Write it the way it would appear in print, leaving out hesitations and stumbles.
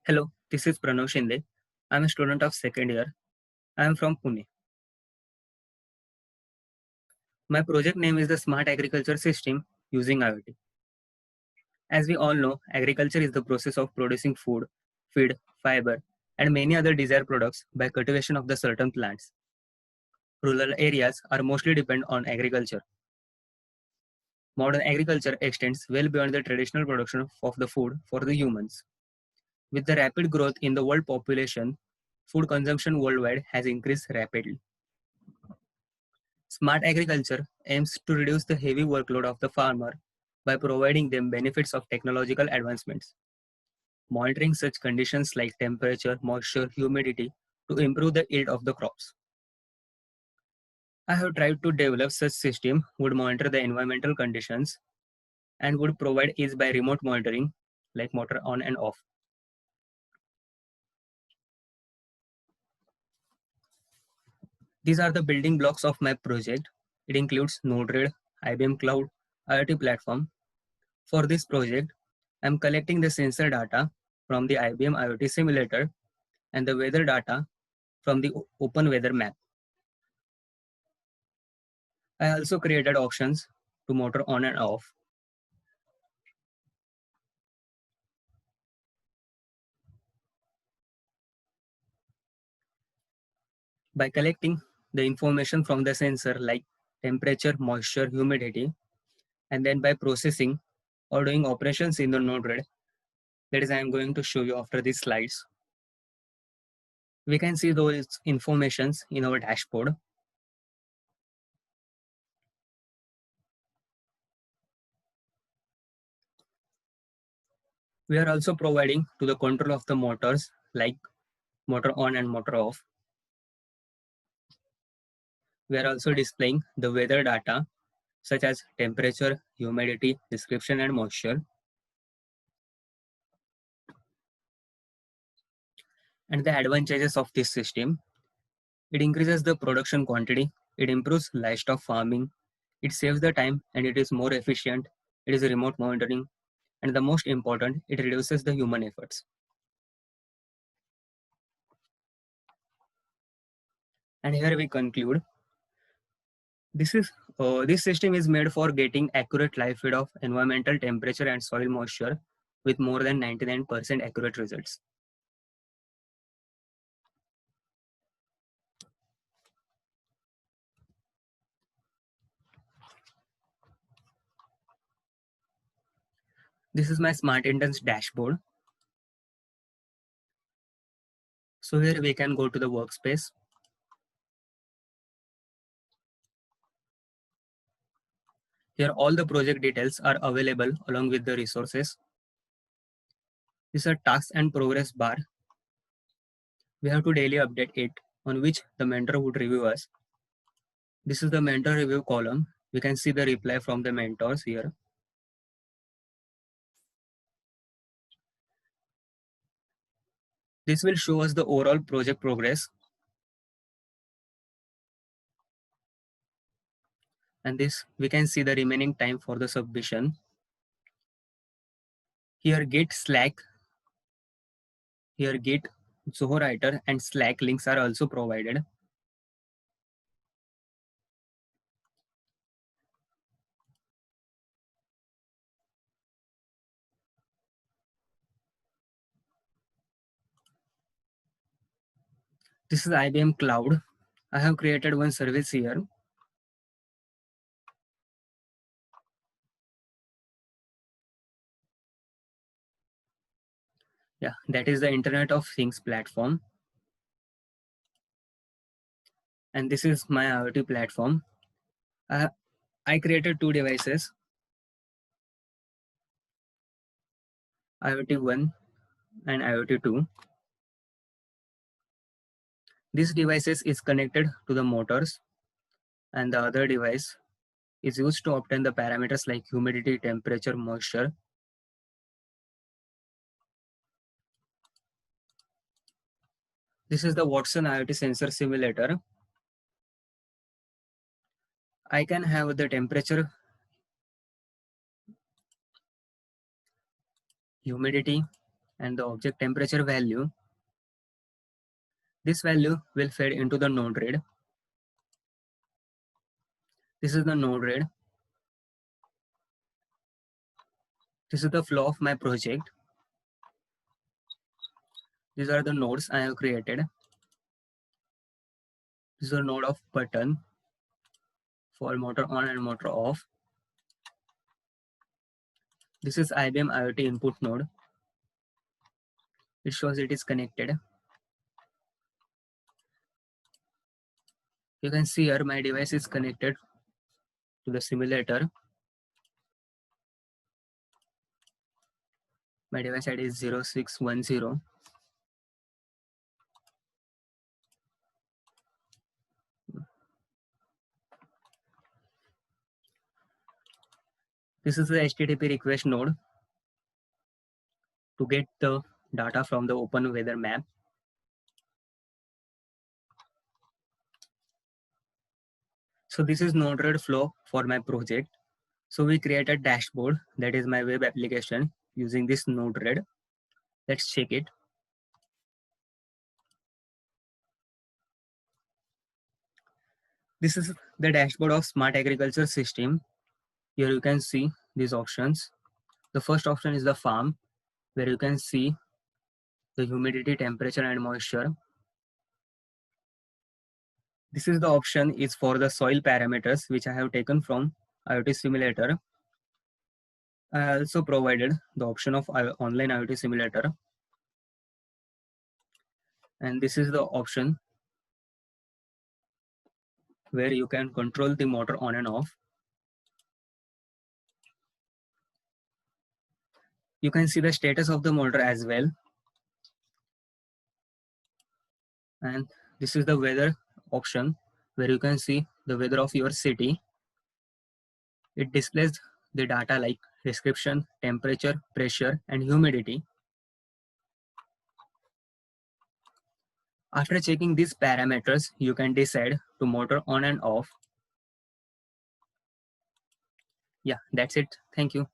Hello, this is Pranav Shinde. I'm a student of second year. I am from Pune. My project name is the Smart Agriculture System using IoT. As we all know, agriculture is the process of producing food, feed, fiber, and many other desired products by cultivation of the certain plants. Rural areas are mostly depend on agriculture. Modern agriculture extends well beyond the traditional production of the food for the humans. With the rapid growth in the world population, food consumption worldwide has increased rapidly. Smart agriculture aims to reduce the heavy workload of the farmer by providing them benefits of technological advancements, monitoring such conditions like temperature, moisture, humidity to improve the yield of the crops. I have tried to develop such system would monitor the environmental conditions and would provide ease by remote monitoring like motor on and off. These are the building blocks of my project. It includes Node-RED, IBM Cloud, IoT platform. For this project, I'm collecting the sensor data from the IBM IoT simulator and the weather data from the Open Weather Map. I also created options to motor on and off. By collecting the information from the sensor like temperature, moisture, humidity, and then by processing or doing operations in the Node-RED, that is I am going to show you after these slides. We can see those informations in our dashboard. We are also providing to the control of the motors like motor on and motor off. We are also displaying the weather data such as temperature, humidity, description, and moisture. And the advantages of this system, it increases the production quantity, it improves livestock farming, it saves the time and it is more efficient, it is remote monitoring, and the most important, it reduces the human efforts. And here we conclude. This system is made for getting accurate live feed of environmental temperature and soil moisture with more than 99% accurate results. This is my Smart Intents dashboard. So here we can go to the workspace. Here all the project details are available along with the resources. This is a tasks and progress bar. We have to daily update it on which the mentor would review us. This is the mentor review column. We can see the reply from the mentors here. This will show us the overall project progress. And this we can see the remaining time for the submission. Here Git, Slack, here Git, Zoho Writer and Slack links are also provided. This is IBM Cloud. I have created one service here. Yeah, that is the Internet of Things platform. And this is my IoT platform. I created two devices, IoT 1 and IoT 2. This devices is connected to the motors and the other device is used to obtain the parameters like humidity, temperature, moisture. This is the Watson IoT sensor simulator. I can have the temperature, humidity, and the object temperature value. This value will fed into the Node-RED. This is the Node-RED. This is the flow of my project. These are the nodes I have created. This is a node of button for motor on and motor off. This is IBM IoT input node. It shows it is connected. You can see here my device is connected to the simulator. My device ID is 0610. This is the HTTP request node to get the data from the open weather map. So this is Node-RED flow for my project. So we create a dashboard, that is my web application, using this Node-RED. Let's check it. This is the dashboard of Smart Agriculture System. Here you can see these options. The first option is the farm, where you can see the humidity, temperature, and moisture. This is the option is for the soil parameters, which I have taken from IoT Simulator. I also provided the option of online IoT Simulator. And this is the option where you can control the motor on and off. You can see the status of the motor as well. And this is the weather option where you can see the weather of your city. It displays the data like description, temperature, pressure, and humidity. After checking these parameters, you can decide to motor on and off. Yeah, that's it. Thank you.